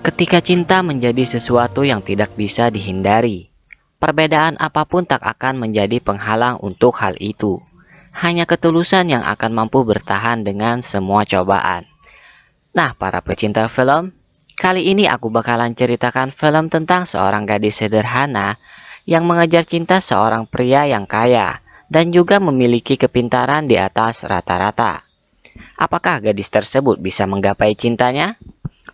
Ketika cinta menjadi sesuatu yang tidak bisa dihindari, perbedaan apapun tak akan menjadi penghalang untuk hal itu. Hanya ketulusan yang akan mampu bertahan dengan semua cobaan. Nah, para pecinta film, kali ini aku bakalan ceritakan film tentang seorang gadis sederhana yang mengejar cinta seorang pria yang kaya dan juga memiliki kepintaran di atas rata-rata. Apakah gadis tersebut bisa menggapai cintanya?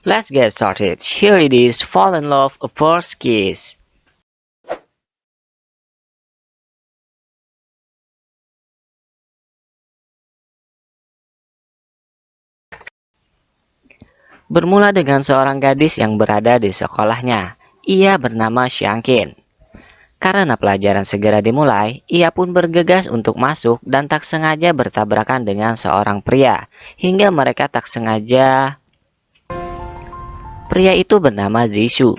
Let's get started. Here it is, Fall in Love, a First Kiss. Bermula dengan seorang gadis yang berada di sekolahnya. Ia bernama Xiangqin. Karena pelajaran segera dimulai, ia pun bergegas untuk masuk dan tak sengaja bertabrakan dengan seorang pria. Hingga mereka tak sengaja. Pria itu bernama Zishu,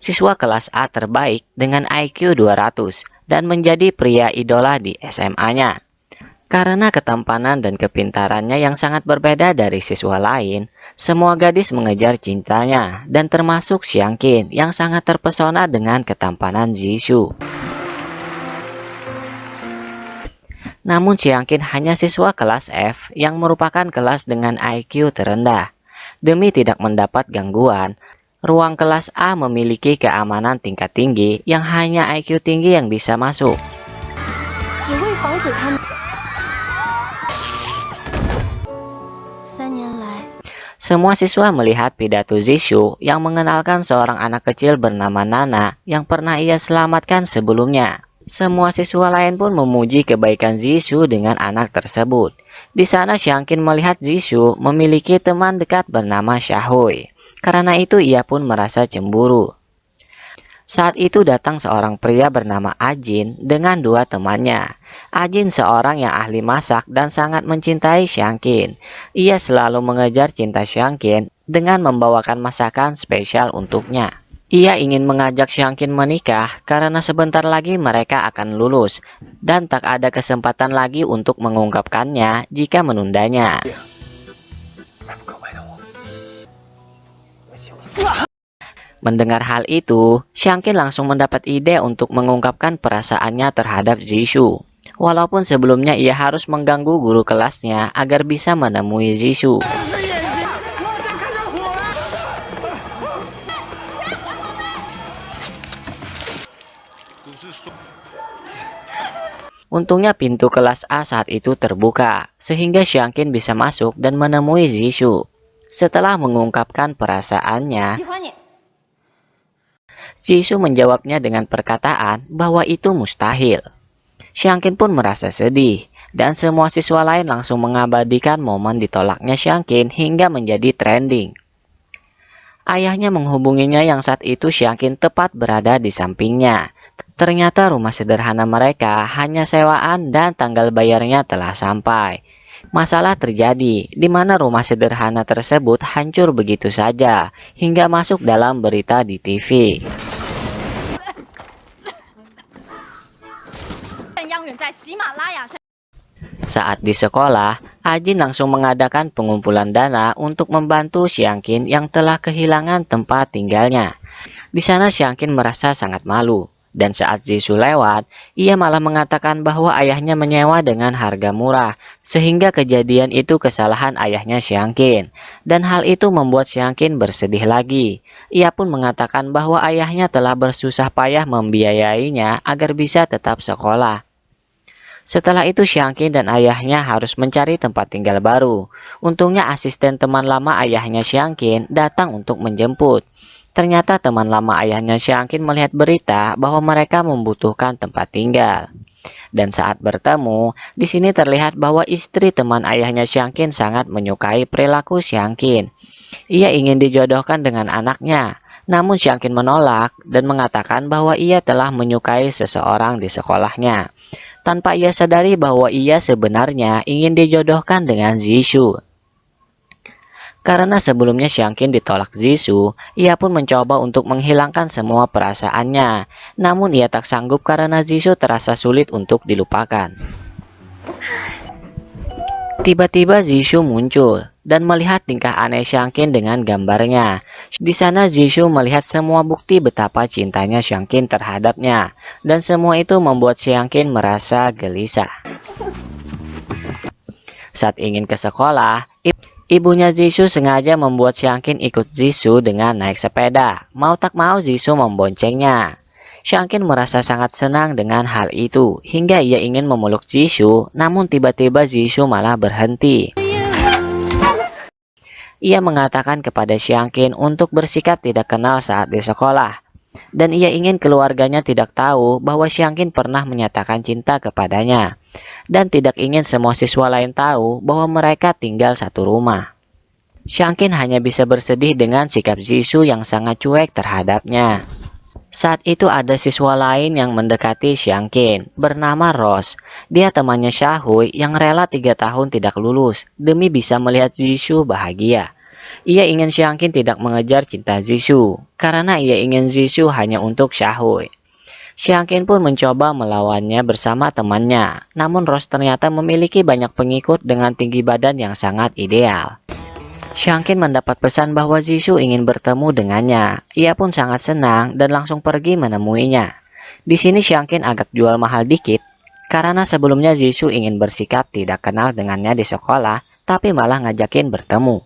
siswa kelas A terbaik dengan IQ 200 dan menjadi pria idola di SMA-nya. Karena ketampanan dan kepintarannya yang sangat berbeda dari siswa lain, semua gadis mengejar cintanya dan termasuk Xiangqin yang sangat terpesona dengan ketampanan Zishu. Namun Xiangqin hanya siswa kelas F yang merupakan kelas dengan IQ terendah. Demi tidak mendapat gangguan, ruang kelas A memiliki keamanan tingkat tinggi yang hanya IQ tinggi yang bisa masuk. Semua siswa melihat pidato Zishu yang mengenalkan seorang anak kecil bernama Nana yang pernah ia selamatkan sebelumnya. Semua siswa lain pun memuji kebaikan Zishu dengan anak tersebut. Di sana Xiangqin melihat Zishu memiliki teman dekat bernama Xiaohui. Karena itu ia pun merasa cemburu. Saat itu datang seorang pria bernama Ajin dengan dua temannya. Ajin seorang yang ahli masak dan sangat mencintai Xiangqin. Ia selalu mengejar cinta Xiangqin dengan membawakan masakan spesial untuknya. Ia ingin mengajak Xiangqin menikah karena sebentar lagi mereka akan lulus dan tak ada kesempatan lagi untuk mengungkapkannya jika menundanya. Mendengar hal itu, Xiangqin langsung mendapat ide untuk mengungkapkan perasaannya terhadap Zishu. Walaupun sebelumnya ia harus mengganggu guru kelasnya agar bisa menemui Zishu. Untungnya pintu kelas A saat itu terbuka, sehingga Xiangqin bisa masuk dan menemui Zishu. Setelah mengungkapkan perasaannya, Zishu menjawabnya dengan perkataan bahwa itu mustahil. Xiangqin pun merasa sedih, dan semua siswa lain langsung mengabadikan momen ditolaknya Xiangqin hingga menjadi trending. Ayahnya menghubunginya yang saat itu Xiangqin tepat berada di sampingnya. Ternyata rumah sederhana mereka hanya sewaan dan tanggal bayarnya telah sampai. Masalah terjadi di mana rumah sederhana tersebut hancur begitu saja hingga masuk dalam berita di TV. Saat di sekolah, Ajin langsung mengadakan pengumpulan dana untuk membantu Xiangqin yang telah kehilangan tempat tinggalnya. Di sana Xiangqin merasa sangat malu. Dan saat Zishu lewat, ia malah mengatakan bahwa ayahnya menyewa dengan harga murah, sehingga kejadian itu kesalahan ayahnya Xiangqin. Dan hal itu membuat Xiangqin bersedih lagi. Ia pun mengatakan bahwa ayahnya telah bersusah payah membiayainya agar bisa tetap sekolah. Setelah itu Xiangqin dan ayahnya harus mencari tempat tinggal baru. Untungnya asisten teman lama ayahnya Xiangqin datang untuk menjemput. Ternyata teman lama ayahnya Xiangqin melihat berita bahwa mereka membutuhkan tempat tinggal. Dan saat bertemu, di sini terlihat bahwa istri teman ayahnya Xiangqin sangat menyukai perilaku Xiangqin. Ia ingin dijodohkan dengan anaknya, namun Xiangqin menolak dan mengatakan bahwa ia telah menyukai seseorang di sekolahnya. Tanpa ia sadari bahwa ia sebenarnya ingin dijodohkan dengan Zishu. Karena sebelumnya Xiangqin ditolak Zishu, ia pun mencoba untuk menghilangkan semua perasaannya. Namun ia tak sanggup karena Zishu terasa sulit untuk dilupakan. Tiba-tiba Jisoo muncul dan melihat tingkah aneh Xiangqin dengan gambarnya. Di sana Jisoo melihat semua bukti betapa cintanya Xiangqin terhadapnya, dan semua itu membuat Xiangqin merasa gelisah. Saat ingin ke sekolah, ibunya Jisoo sengaja membuat Xiangqin ikut Jisoo dengan naik sepeda. Mau tak mau Jisoo memboncengnya. Xiangqin merasa sangat senang dengan hal itu, hingga ia ingin memeluk Jisoo, namun tiba-tiba Jisoo malah berhenti. Ia mengatakan kepada Xiangqin untuk bersikap tidak kenal saat di sekolah, dan ia ingin keluarganya tidak tahu bahwa Xiangqin pernah menyatakan cinta kepadanya, dan tidak ingin semua siswa lain tahu bahwa mereka tinggal satu rumah. Xiangqin hanya bisa bersedih dengan sikap Jisoo yang sangat cuek terhadapnya. Saat itu ada siswa lain yang mendekati Xiangqin, bernama Rose. Dia temannya Xiaohui yang rela 3 tahun tidak lulus demi bisa melihat Jisoo bahagia. Ia ingin Xiangqin tidak mengejar cinta Jisoo, karena ia ingin Jisoo hanya untuk Xiaohui. Xiangqin pun mencoba melawannya bersama temannya, namun Rose ternyata memiliki banyak pengikut dengan tinggi badan yang sangat ideal. Xiangqin mendapat pesan bahwa Jisoo ingin bertemu dengannya. Ia pun sangat senang dan langsung pergi menemuinya. Di sini Xiangqin agak jual mahal dikit, karena sebelumnya Jisoo ingin bersikap tidak kenal dengannya di sekolah, tapi malah ngajakin bertemu.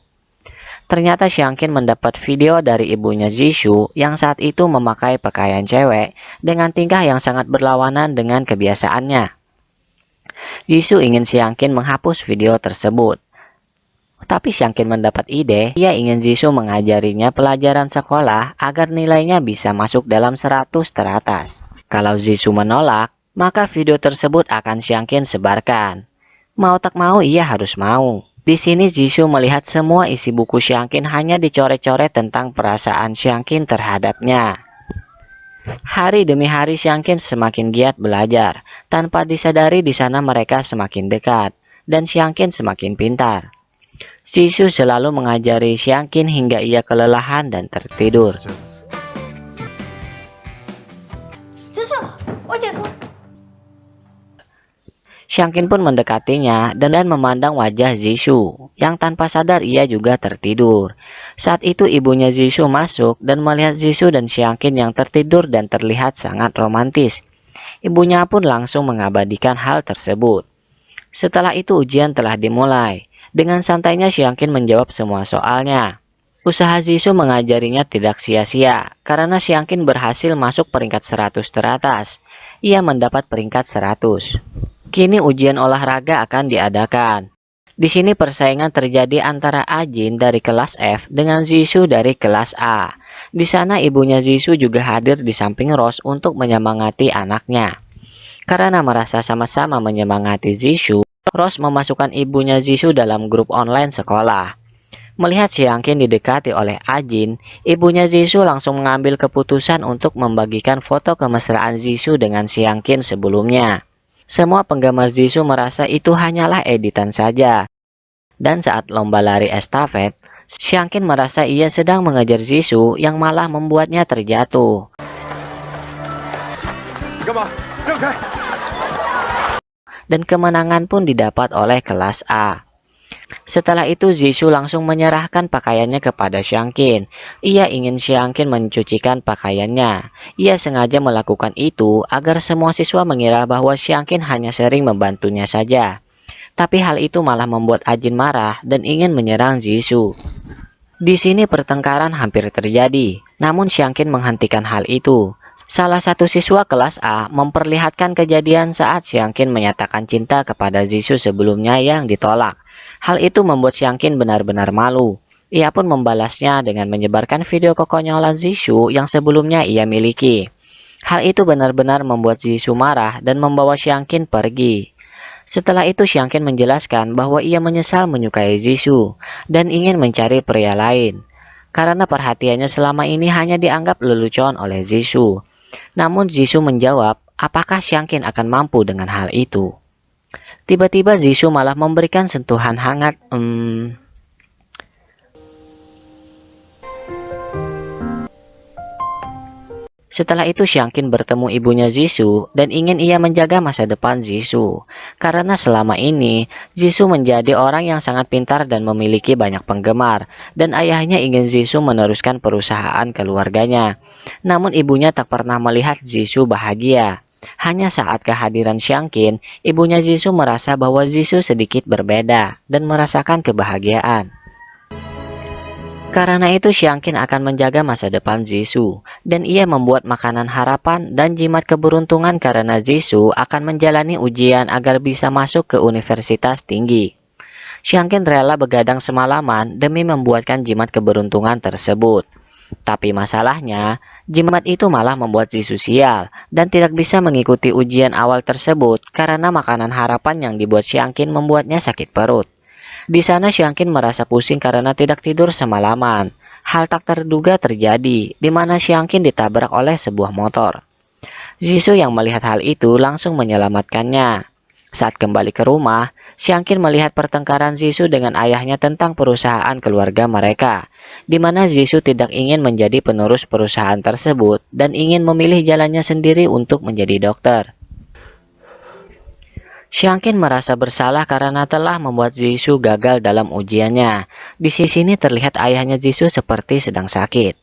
Ternyata Xiangqin mendapat video dari ibunya Jisoo yang saat itu memakai pakaian cewek dengan tingkah yang sangat berlawanan dengan kebiasaannya. Jisoo ingin Xiangqin menghapus video tersebut. Tapi Xiangqin mendapat ide, ia ingin Jisoo mengajarinya pelajaran sekolah agar nilainya bisa masuk dalam 100 teratas. Kalau Jisoo menolak, maka video tersebut akan Xiangqin sebarkan. Mau tak mau ia harus mau. Di sini Jisoo melihat semua isi buku Xiangqin hanya dicoret-coret tentang perasaan Xiangqin terhadapnya. Hari demi hari Xiangqin semakin giat belajar. Tanpa disadari di sana mereka semakin dekat, dan Xiangqin semakin pintar. Jisoo selalu mengajari Xiangqin hingga ia kelelahan dan tertidur. Xiangqin pun mendekatinya dan memandang wajah Jisoo, yang tanpa sadar ia juga tertidur. Saat itu ibunya Jisoo masuk dan melihat Jisoo dan Xiangqin yang tertidur dan terlihat sangat romantis. Ibunya pun langsung mengabadikan hal tersebut. Setelah itu ujian telah dimulai. Dengan santainya Xiangqin menjawab semua soalnya. Usaha Jisoo mengajarinya tidak sia-sia, karena Xiangqin berhasil masuk peringkat 100 teratas. Ia mendapat peringkat 100. Kini ujian olahraga akan diadakan. Di sini persaingan terjadi antara Ajin dari kelas F dengan Jisoo dari kelas A. Di sana ibunya Jisoo juga hadir di samping Rose untuk menyemangati anaknya. Karena merasa sama-sama menyemangati Jisoo, Rose memasukkan ibunya Jisoo dalam grup online sekolah. Melihat Xiangqin didekati oleh Ajin, ibunya Jisoo langsung mengambil keputusan untuk membagikan foto kemesraan Jisoo dengan Xiangqin sebelumnya. Semua penggemar Jisoo merasa itu hanyalah editan saja. Dan saat lomba lari estafet, Xiangqin merasa ia sedang mengejar Jisoo yang malah membuatnya terjatuh. Dan kemenangan pun didapat oleh kelas A. Setelah itu Jisoo langsung menyerahkan pakaiannya kepada Xiangqin. Ia ingin Xiangqin mencucikan pakaiannya. Ia sengaja melakukan itu agar semua siswa mengira bahwa Xiangqin hanya sering membantunya saja. Tapi hal itu malah membuat Ajin marah dan ingin menyerang Jisoo. Di sini pertengkaran hampir terjadi, namun Xiangqin menghentikan hal itu. Salah satu siswa kelas A memperlihatkan kejadian saat Xiangqin menyatakan cinta kepada Jisoo sebelumnya yang ditolak. Hal itu membuat Xiangqin benar-benar malu. Ia pun membalasnya dengan menyebarkan video kekonyolan Jisoo yang sebelumnya ia miliki. Hal itu benar-benar membuat Jisoo marah dan membawa Xiangqin pergi. Setelah itu Xiangqin menjelaskan bahwa ia menyesal menyukai Jisoo dan ingin mencari pria lain. Karena perhatiannya selama ini hanya dianggap lelucon oleh Jisoo. Namun Jisoo menjawab, apakah Xiangqin akan mampu dengan hal itu? Tiba-tiba Jisoo malah memberikan sentuhan hangat. Setelah itu Xiangqin bertemu ibunya Zishu dan ingin ia menjaga masa depan Zishu. Karena selama ini Zishu menjadi orang yang sangat pintar dan memiliki banyak penggemar, dan ayahnya ingin Zishu meneruskan perusahaan keluarganya. Namun ibunya tak pernah melihat Zishu bahagia. Hanya saat kehadiran Xiangqin, ibunya Zishu merasa bahwa Zishu sedikit berbeda dan merasakan kebahagiaan. Karena itu Xiangqin akan menjaga masa depan Zishu, dan ia membuat makanan harapan dan jimat keberuntungan karena Zishu akan menjalani ujian agar bisa masuk ke universitas tinggi. Xiangqin rela begadang semalaman demi membuatkan jimat keberuntungan tersebut. Tapi masalahnya, jimat itu malah membuat Zishu sial dan tidak bisa mengikuti ujian awal tersebut karena makanan harapan yang dibuat Xiangqin membuatnya sakit perut. Di sana Xiangqin merasa pusing karena tidak tidur semalaman. Hal tak terduga terjadi, di mana Xiangqin ditabrak oleh sebuah motor. Zishu yang melihat hal itu langsung menyelamatkannya. Saat kembali ke rumah, Xiangqin melihat pertengkaran Zishu dengan ayahnya tentang perusahaan keluarga mereka, di mana Zishu tidak ingin menjadi penerus perusahaan tersebut dan ingin memilih jalannya sendiri untuk menjadi dokter. Xiangqin merasa bersalah karena telah membuat Zishu gagal dalam ujiannya. Di sini terlihat ayahnya Zishu seperti sedang sakit.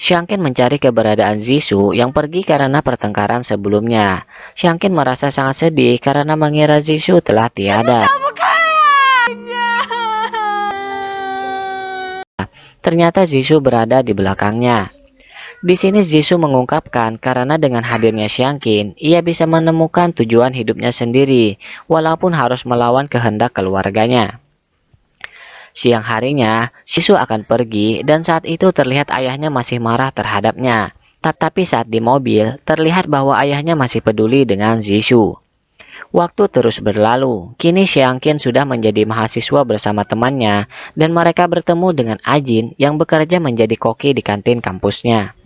Xiangqin mencari keberadaan Zishu yang pergi karena pertengkaran sebelumnya. Xiangqin merasa sangat sedih karena mengira Zishu telah tiada. Ternyata Zishu berada di belakangnya. Di sini Zishu mengungkapkan karena dengan hadirnya Xiangqin, ia bisa menemukan tujuan hidupnya sendiri, walaupun harus melawan kehendak keluarganya. Siang harinya, Zishu akan pergi dan saat itu terlihat ayahnya masih marah terhadapnya. Tapi saat di mobil, terlihat bahwa ayahnya masih peduli dengan Zishu. Waktu terus berlalu, kini Xiangqin sudah menjadi mahasiswa bersama temannya dan mereka bertemu dengan Ajin yang bekerja menjadi koki di kantin kampusnya.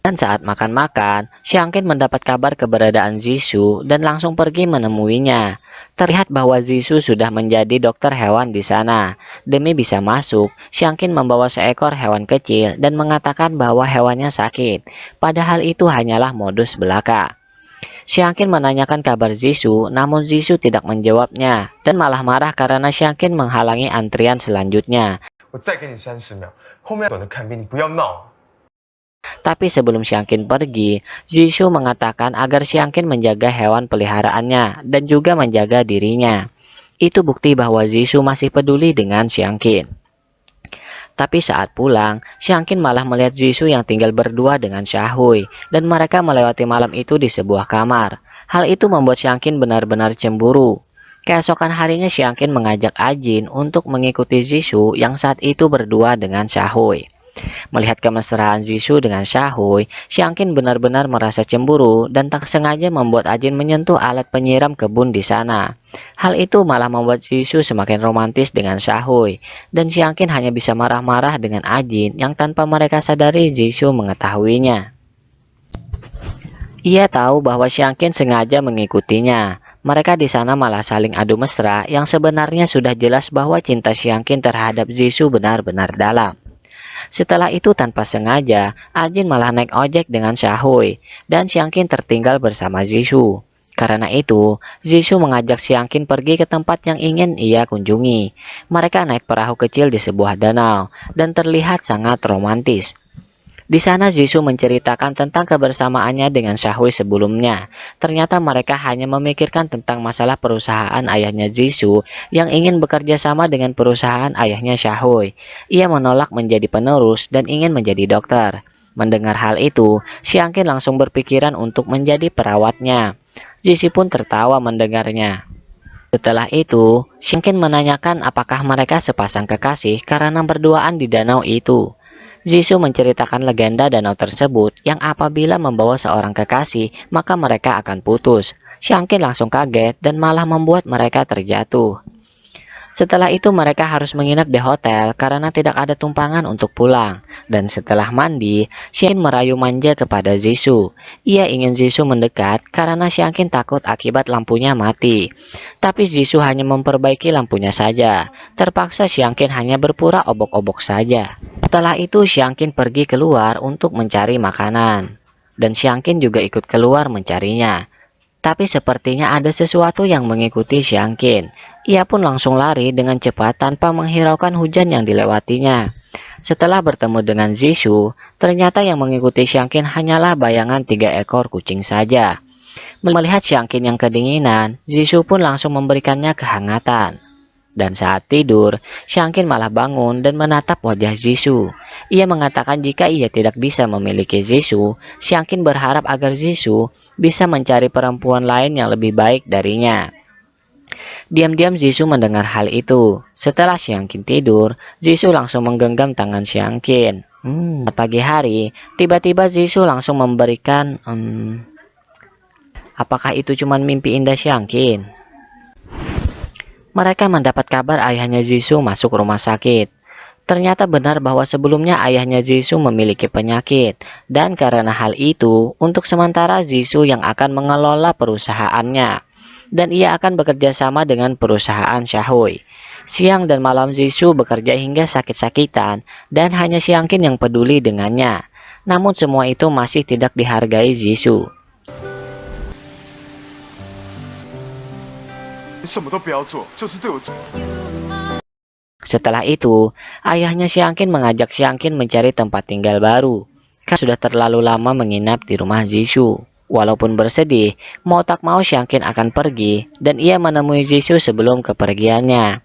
Dan saat makan-makan, Xiangqin mendapat kabar keberadaan Zishu dan langsung pergi menemuinya. Terlihat bahwa Zishu sudah menjadi dokter hewan di sana. Demi bisa masuk, Xiangqin membawa seekor hewan kecil dan mengatakan bahwa hewannya sakit. Padahal itu hanyalah modus belaka. Xiangqin menanyakan kabar Zishu, namun Zishu tidak menjawabnya dan malah marah karena Xiangqin menghalangi antrian selanjutnya. Tapi sebelum Xiangqin pergi, Zishu mengatakan agar Xiangqin menjaga hewan peliharaannya dan juga menjaga dirinya. Itu bukti bahwa Zishu masih peduli dengan Xiangqin. Tapi saat pulang, Xiangqin malah melihat Zishu yang tinggal berdua dengan Shahui, dan mereka melewati malam itu di sebuah kamar. Hal itu membuat Xiangqin benar-benar cemburu. Keesokan harinya Xiangqin mengajak Ajin untuk mengikuti Zishu yang saat itu berdua dengan Shahui. Melihat kemesraan Zishu dengan Shahui, Xiangqin benar-benar merasa cemburu dan tak sengaja membuat Ajin menyentuh alat penyiram kebun di sana. Hal itu malah membuat Zishu semakin romantis dengan Shahui, dan Xiangqin hanya bisa marah-marah dengan Ajin yang tanpa mereka sadari Zishu mengetahuinya. Ia tahu bahwa Xiangqin sengaja mengikutinya. Mereka di sana malah saling adu mesra yang sebenarnya sudah jelas bahwa cinta Xiangqin terhadap Zishu benar-benar dalam. Setelah itu tanpa sengaja, Ajin malah naik ojek dengan Shahui, dan Xiangqin tertinggal bersama Zishu. Karena itu, Zishu mengajak Xiangqin pergi ke tempat yang ingin ia kunjungi. Mereka naik perahu kecil di sebuah danau, dan terlihat sangat romantis. Di sana Zishu menceritakan tentang kebersamaannya dengan Shahui sebelumnya. Ternyata mereka hanya memikirkan tentang masalah perusahaan ayahnya Zishu yang ingin bekerja sama dengan perusahaan ayahnya Shahui. Ia menolak menjadi penerus dan ingin menjadi dokter. Mendengar hal itu, Xiangqin langsung berpikiran untuk menjadi perawatnya. Zishu pun tertawa mendengarnya. Setelah itu, Xiangqin menanyakan apakah mereka sepasang kekasih karena berduaan di danau itu. Zishu menceritakan legenda danau tersebut yang apabila membawa seorang kekasih, maka mereka akan putus. Xiangqin langsung kaget dan malah membuat mereka terjatuh. Setelah itu mereka harus menginap di hotel karena tidak ada tumpangan untuk pulang. Dan setelah mandi, Xiangqin merayu manja kepada Zishu. Ia ingin Zishu mendekat karena Xiangqin takut akibat lampunya mati. Tapi Zishu hanya memperbaiki lampunya saja. Terpaksa Xiangqin hanya berpura obok-obok saja. Setelah itu Xiangqin pergi keluar untuk mencari makanan. dan Xiangqin juga ikut keluar mencarinya. Tapi sepertinya ada sesuatu yang mengikuti Xiangqin. Ia pun langsung lari dengan cepat tanpa menghiraukan hujan yang dilewatinya. Setelah bertemu dengan Zishu, ternyata yang mengikuti Xiangqin hanyalah bayangan 3 ekor kucing saja. Melihat Xiangqin yang kedinginan, Zishu pun langsung memberikannya kehangatan. Dan saat tidur, Xiangqin malah bangun dan menatap wajah Zishu. Ia mengatakan jika ia tidak bisa memiliki Zishu, Xiangqin berharap agar Zishu bisa mencari perempuan lain yang lebih baik darinya. Diam-diam Zishu mendengar hal itu. Setelah Xiangqin tidur, Zishu langsung menggenggam tangan Xiangqin. Pagi hari, tiba-tiba Zishu langsung memberikan... apakah itu cuma mimpi indah Xiangqin? Mereka mendapat kabar ayahnya Zishu masuk rumah sakit. Ternyata benar bahwa sebelumnya ayahnya Zishu memiliki penyakit. Dan karena hal itu, untuk sementara Zishu yang akan mengelola perusahaannya. Dan ia akan bekerja sama dengan perusahaan Shahui. Siang dan malam Zishu bekerja hingga sakit-sakitan. Dan hanya Xiangqin yang peduli dengannya. Namun semua itu masih tidak dihargai Zishu. Setelah itu, ayahnya Xiangqin mengajak Xiangqin mencari tempat tinggal baru. Karena sudah terlalu lama menginap di rumah Zishu. Walaupun bersedih, mau tak mau Xiangqin akan pergi dan ia menemui Zishu sebelum kepergiannya.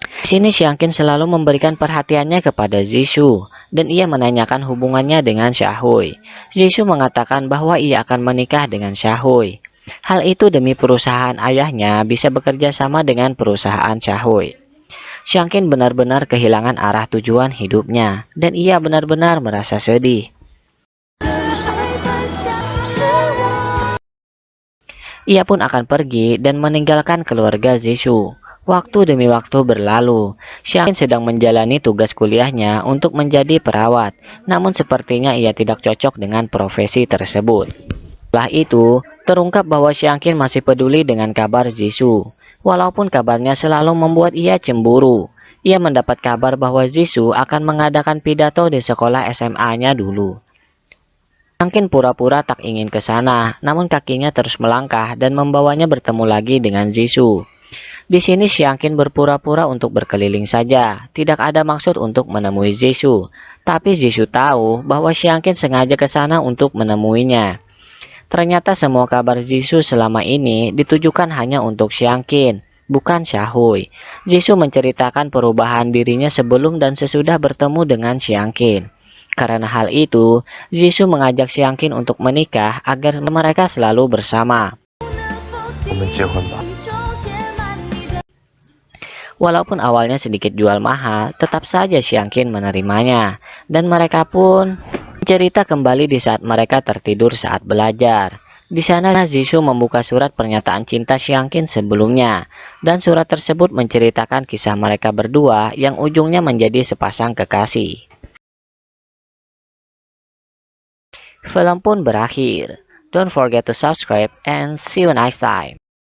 Di sini Xiangqin selalu memberikan perhatiannya kepada Zishu dan ia menanyakan hubungannya dengan Shahui. Zishu mengatakan bahwa ia akan menikah dengan Shahui. Hal itu demi perusahaan ayahnya bisa bekerja sama dengan perusahaan Shahui. Xiangqin benar-benar kehilangan arah tujuan hidupnya dan ia benar-benar merasa sedih. Ia pun akan pergi dan meninggalkan keluarga Zishu. Waktu demi waktu berlalu, Xiangqin sedang menjalani tugas kuliahnya untuk menjadi perawat, namun sepertinya ia tidak cocok dengan profesi tersebut. Setelah itu, terungkap bahwa Xiangqin masih peduli dengan kabar Zishu. Walaupun kabarnya selalu membuat ia cemburu. Ia mendapat kabar bahwa Zishu akan mengadakan pidato di sekolah SMA-nya dulu. Xiangqin pura-pura tak ingin ke sana, namun kakinya terus melangkah dan membawanya bertemu lagi dengan Zishu. Di sini Xiangqin berpura-pura untuk berkeliling saja, tidak ada maksud untuk menemui Zishu. Tapi Zishu tahu bahwa Xiangqin sengaja ke sana untuk menemuinya. Ternyata semua kabar Zishu selama ini ditujukan hanya untuk Xiangqin, bukan Shahui. Zishu menceritakan perubahan dirinya sebelum dan sesudah bertemu dengan Xiangqin. Karena hal itu, Zishu mengajak Xiangqin untuk menikah agar mereka selalu bersama. Walaupun awalnya sedikit jual mahal, tetap saja Xiangqin menerimanya. Dan mereka pun cerita kembali di saat mereka tertidur saat belajar. Di sana Zishu membuka surat pernyataan cinta Xiangqin sebelumnya. Dan surat tersebut menceritakan kisah mereka berdua yang ujungnya menjadi sepasang kekasih. Film pun berakhir. Don't forget to subscribe and see you next time.